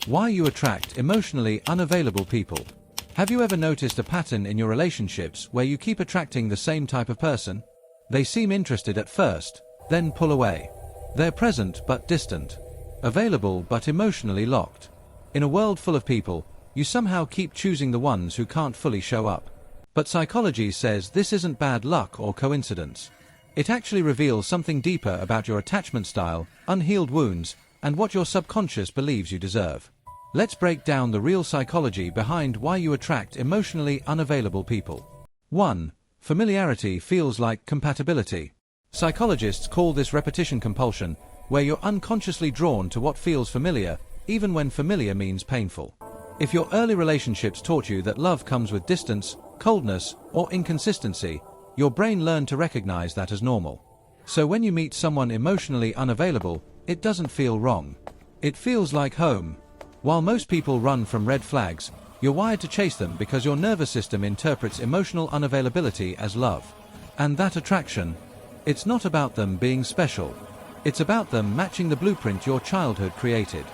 Why you attract emotionally unavailable people. Have you ever noticed a pattern in your relationships where you keep attracting the same type of person? They seem interested at first, then pull away. They're present but distant. Available but emotionally locked. In a world full of people, you somehow keep choosing the ones who can't fully show up. But psychology says this isn't bad luck or coincidence. It actually reveals something deeper about your attachment style, unhealed wounds, and what your subconscious believes you deserve. Let's break down the real psychology behind why you attract emotionally unavailable people. 1. Familiarity feels like compatibility. Psychologists call this repetition compulsion, where you're unconsciously drawn to what feels familiar, even when familiar means painful. If your early relationships taught you that love comes with distance, coldness, or inconsistency, your brain learned to recognize that as normal. So when you meet someone emotionally unavailable, it doesn't feel wrong. It feels like home. While most people run from red flags, you're wired to chase them because your nervous system interprets emotional unavailability as love. And that attraction, it's not about them being special. It's about them matching the blueprint your childhood created.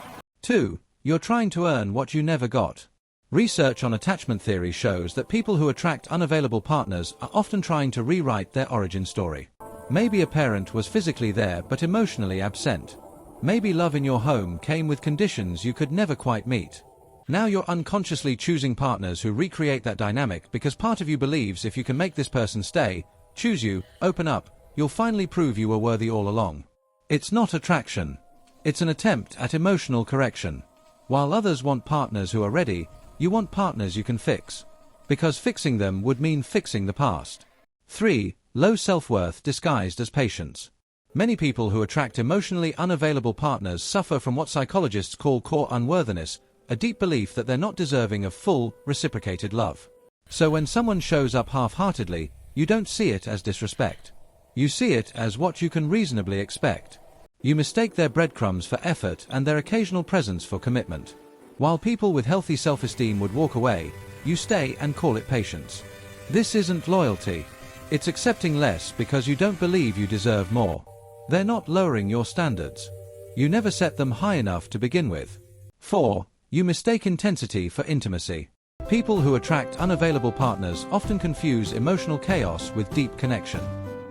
2. You're trying to earn what you never got. Research on attachment theory shows that people who attract unavailable partners are often trying to rewrite their origin story. Maybe a parent was physically there but emotionally absent. Maybe love in your home came with conditions you could never quite meet. Now you're unconsciously choosing partners who recreate that dynamic because part of you believes if you can make this person stay, choose you, open up, you'll finally prove you were worthy all along. It's not attraction. It's an attempt at emotional correction. While others want partners who are ready, you want partners you can fix. Because fixing them would mean fixing the past. 3. Low self-worth disguised as patience. Many people who attract emotionally unavailable partners suffer from what psychologists call core unworthiness, a deep belief that they're not deserving of full, reciprocated love. So when someone shows up half-heartedly, you don't see it as disrespect. You see it as what you can reasonably expect. You mistake their breadcrumbs for effort and their occasional presence for commitment. While people with healthy self-esteem would walk away, you stay and call it patience. This isn't loyalty. It's accepting less because you don't believe you deserve more. They're not lowering your standards. You never set them high enough to begin with. 4. You mistake intensity for intimacy. People who attract unavailable partners often confuse emotional chaos with deep connection.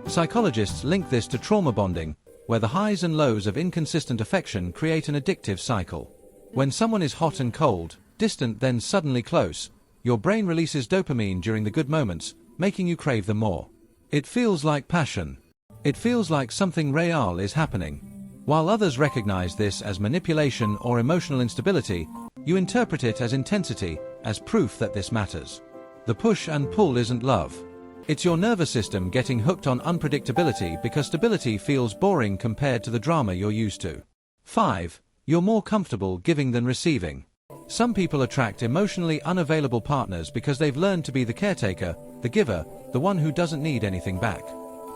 Psychologists link this to trauma bonding, where the highs and lows of inconsistent affection create an addictive cycle. When someone is hot and cold, distant then suddenly close, your brain releases dopamine during the good moments, making you crave them more. It feels like passion. It feels like something real is happening. While others recognize this as manipulation or emotional instability, you interpret it as intensity, as proof that this matters. The push and pull isn't love. It's your nervous system getting hooked on unpredictability because stability feels boring compared to the drama you're used to. 5. You're more comfortable giving than receiving. Some people attract emotionally unavailable partners because they've learned to be the caretaker, the giver, the one who doesn't need anything back.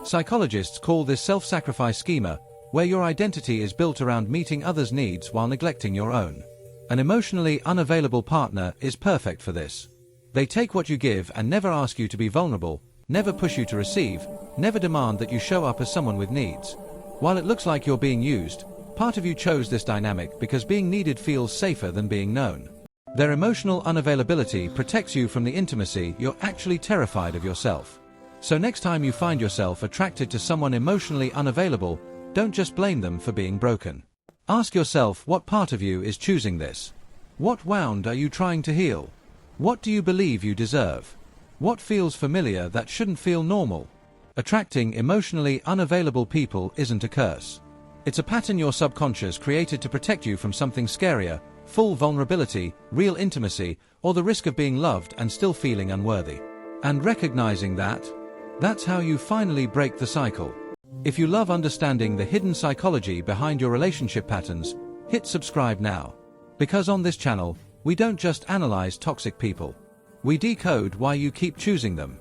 Psychologists call this self-sacrifice schema, where your identity is built around meeting others' needs while neglecting your own. An emotionally unavailable partner is perfect for this. They take what you give and never ask you to be vulnerable, never push you to receive, never demand that you show up as someone with needs. While it looks like you're being used, part of you chose this dynamic because being needed feels safer than being known. Their emotional unavailability protects you from the intimacy you're actually terrified of yourself. So next time you find yourself attracted to someone emotionally unavailable, don't just blame them for being broken. Ask yourself what part of you is choosing this. What wound are you trying to heal? What do you believe you deserve? What feels familiar that shouldn't feel normal? Attracting emotionally unavailable people isn't a curse. It's a pattern your subconscious created to protect you from something scarier, full vulnerability, real intimacy, or the risk of being loved and still feeling unworthy. And recognizing that, that's how you finally break the cycle. If you love understanding the hidden psychology behind your relationship patterns, hit subscribe now. Because on this channel, we don't just analyze toxic people. We decode why you keep choosing them.